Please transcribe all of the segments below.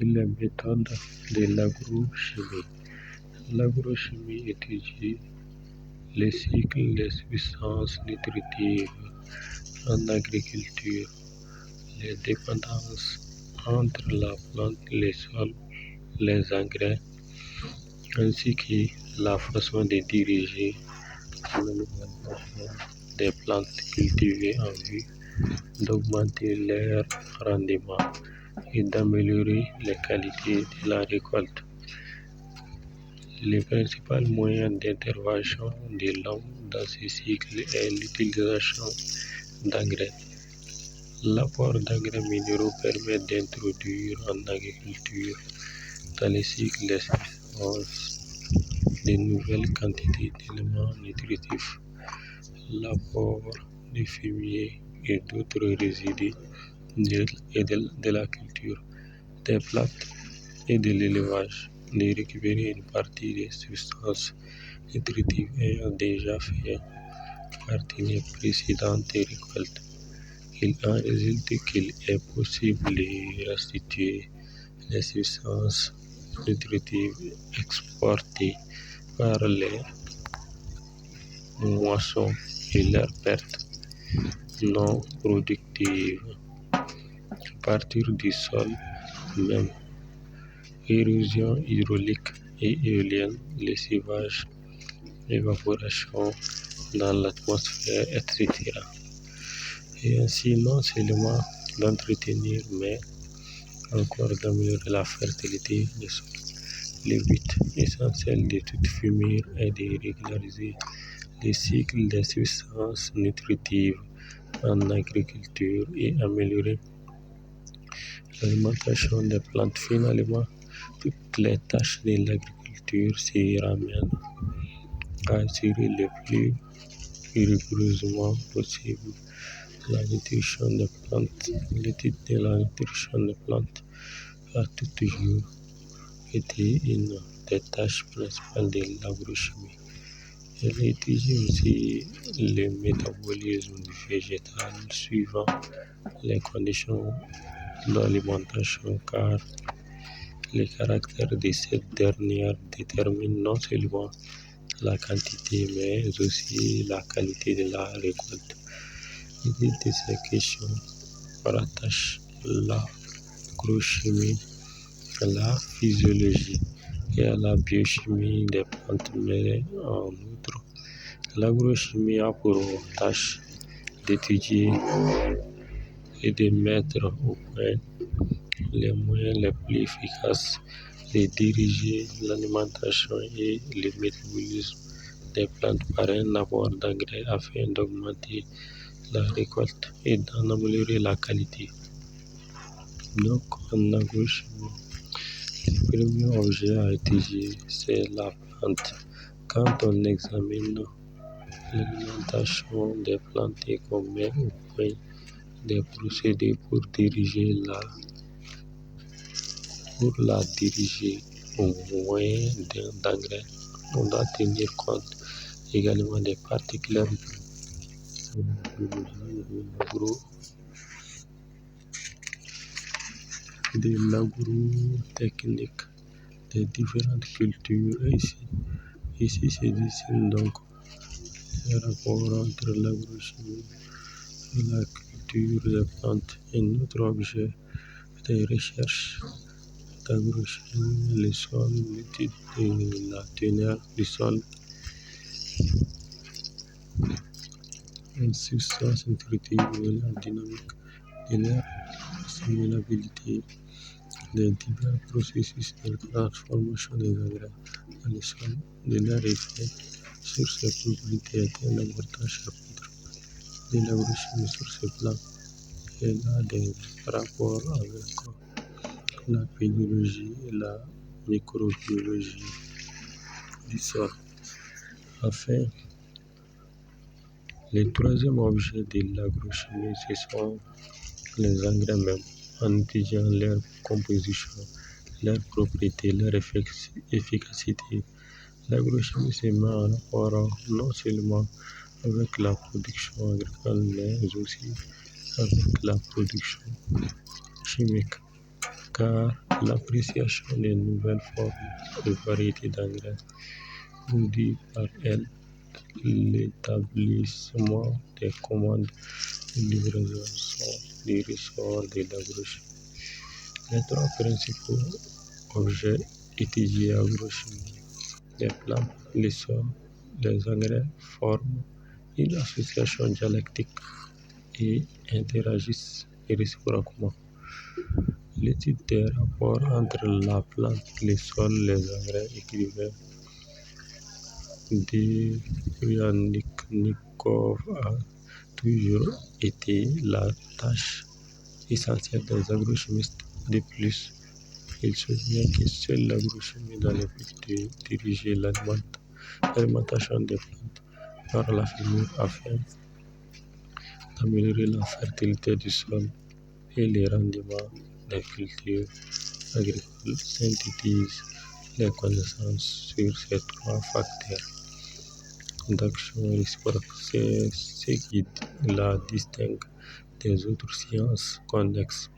et les méthodes de l'agrochimie. L'agrochimie étudie les cycles des substances nutritives en agriculture, les dépendances entre la plante, les sols, les engrais, ainsi que la façon de diriger l'alimentation des plantes cultivées en vue d'augmenter leur rendement et d'améliorer la qualité de la récolte. Le principal moyen d'intervention de l'homme dans ce cycle est l'utilisation d'engrais. L'apport d'engrais minéraux permet d'introduire en agriculture dans le cycle des substances de nouvelles quantités d'éléments nutritifs. L'apport de fumier et d'autres résidus de la culture, des plantes et de l'élevage, de récupérer une partie des substances nutritives ayant déjà fait partie des précédentes récoltes. Il en résulte qu'il est possible de restituer les substances nutritives exportées par les moissons et leurs pertes non productives à partir du sol même. Érosion hydraulique et éolienne, lessivage, évaporation dans l'atmosphère, etc. Et ainsi non seulement d'entretenir, mais encore d'améliorer la fertilité des sols. Le but essentiel de toute fumier est de régulariser le cycle des substances nutritives en agriculture et améliorer l'alimentation des plantes. Finalement, toutes les tâches de l'agriculture se ramènent à assurer le plus rigoureusement possible la nutrition des plantes. L'étude de la nutrition des plantes a toujours été une des tâches principales de l'agrochimie. Elle étudie aussi le métabolisme végétal suivant les conditions d'alimentation, car les caractères de cette dernière déterminent non seulement la quantité mais aussi la qualité de la récolte. L'étude de ces questions rattache l'agrochimie à la physiologie et à la biochimie des plantes, mais en outre, l'agrochimie a pour tâche d'étudier et de mettre au point les moyens les plus efficaces de diriger l'alimentation et le métabolisme des plantes par un apport d'engrais afin d'augmenter la récolte et d'en améliorer la qualité. Donc, en agrochimie, le premier objet à étudier, c'est la plante. Quand on examine l'alimentation des plantes et qu'on met au point des procédés pour la diriger au moyen d'engrais, on doit tenir compte également des particularités de l'agrotechnique des différentes cultures. Ici se dessine donc le rapport entre l'agrochimie et la culture des plantes. Un autre objet de recherche d'agrochimie, le sol, l'étude de la teneur du sol en substances nutritives et la dynamique de leur assimilabilité des divers processus de transformation des engrais dans le sol, de leur effet sur ses propriétés est un important chapitre de l'agrochimie sur ce plan. Elle a des rapports avec la pédologie et la microbiologie du sol. Enfin, le troisième objet de l'agrochimie, ce sont les engrais même, en étudiant leur composition, leurs propriétés, leur efficacité. L'agrochimie se met en rapport non seulement avec la production agricole, mais aussi avec la production chimique. car l'appréciation des nouvelles formes et variétés d'engrais produits par elle, l'établissement des commandes et livraisons sont des ressorts de l'agrochimie. Les trois principaux objets étudiés en agrochimie, les plantes, les sols, les engrais, forment une association dialectique et interagissent réciproquement. L'étude des rapports entre la plante, les sols, les engrais écrivains Derianikov a toujours été la tâche essentielle des agrochimistes. De plus, il souvient que seule l'agrochimie dans les buts de diriger l'alimentation des plantes par la fumure afin d'améliorer la fertilité du sol et les rendements des cultures agricoles synthétise les connaissances sur ces trois facteurs d'action réciproque. C'est ce qui la distingue des autres sciences connexes,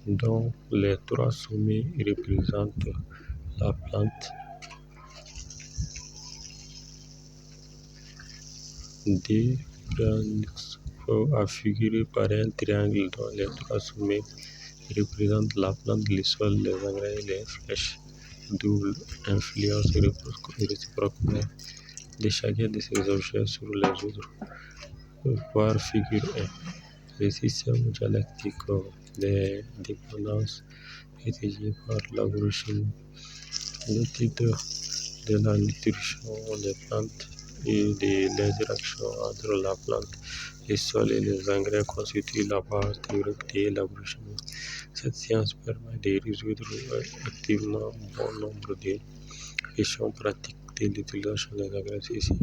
dont les trois sommets représentent la plante, D. Bryanskov a figuré par un triangle dont les trois sommets représentent la plante, le sol, les engrais et les flèches double influence réciproquement de chacun de ces objets sur les autres. Voir figure 1. Le système dialectique des dépendances étudié par l'agrochimie. L'étude de la nutrition des plantes et de l'interaction entre la plante, les sols et les engrais constitue la base théorique de l'agrochimie. Cette science permet de résoudre activement bon nombre de questions pratiques de l'utilisation des engrais. Ceci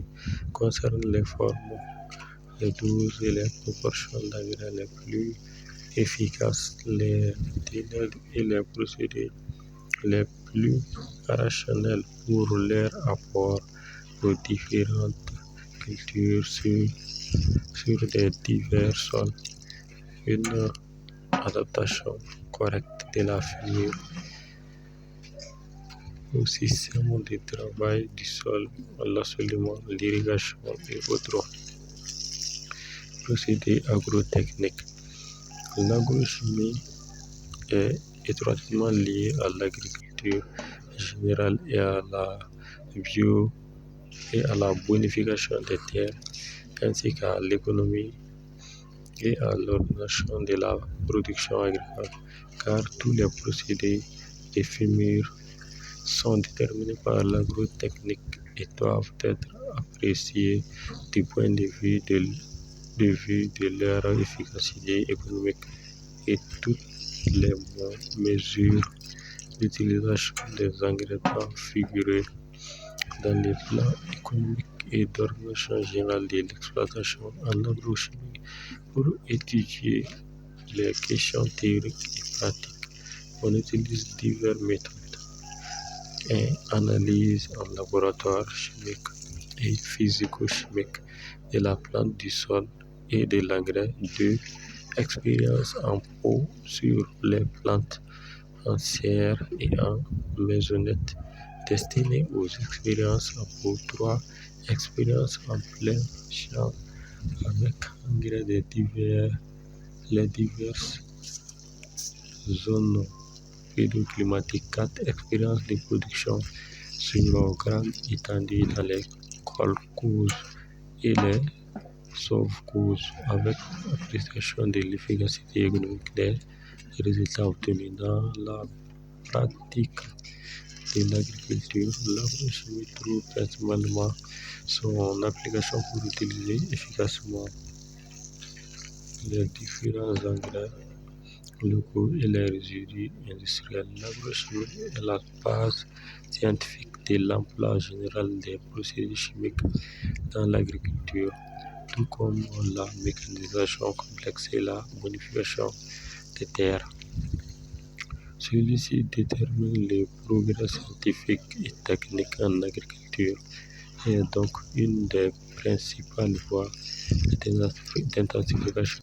concerne les formes, les doses et les proportions d'engrais les plus efficaces, les délais et les procédés les plus rationnels pour leur apport aux différentes cultures sur des divers sols. Une adaptation correcte de la fumure au système de travail du sol, l'assolement, l'irrigation et autres procédés agrotechniques. L'agrochimie est étroitement liée à l'agriculture générale et à la bonification des terres, ainsi qu'à l'économie et à l'organisation de la production agricole, car tous les procédés de fumure sont déterminés par l'agrotechnique et doivent être appréciés du point de vue de leur efficacité économique, et toutes les mesures d'utilisation des engrais doivent figurer dans les plans économiques et d'organisation générale de l'exploitation. En agrochimie, pour étudier les questions théoriques et pratiques, on utilise diverses méthodes. 1. Analyse en laboratoire chimique et physico-chimique de la plante, du sol et de l'engrais. 2. Expérience en pot sur les plantes en serre et en maisonnette destinée aux expériences en pot. 3. Expérience en plein champ avec engrais de les diverses zones pédoclimatiques. 4. Expérience de production sur grande étendue dans les colcoses et les sauve-causes avec appréciation de l'efficacité économique des résultats obtenus. Dans la pratique de l'agriculture, l'agrochimie trouve principalement son application pour utiliser efficacement les différents engrais locaux et les résidus industriels. L'agrochimie est la base scientifique de l'emploi général des procédés chimiques dans l'agriculture, tout comme la mécanisation complexe et la bonification des terres. Celui-ci détermine les progrès scientifiques et techniques en agriculture et est donc une des principales voies d'intensification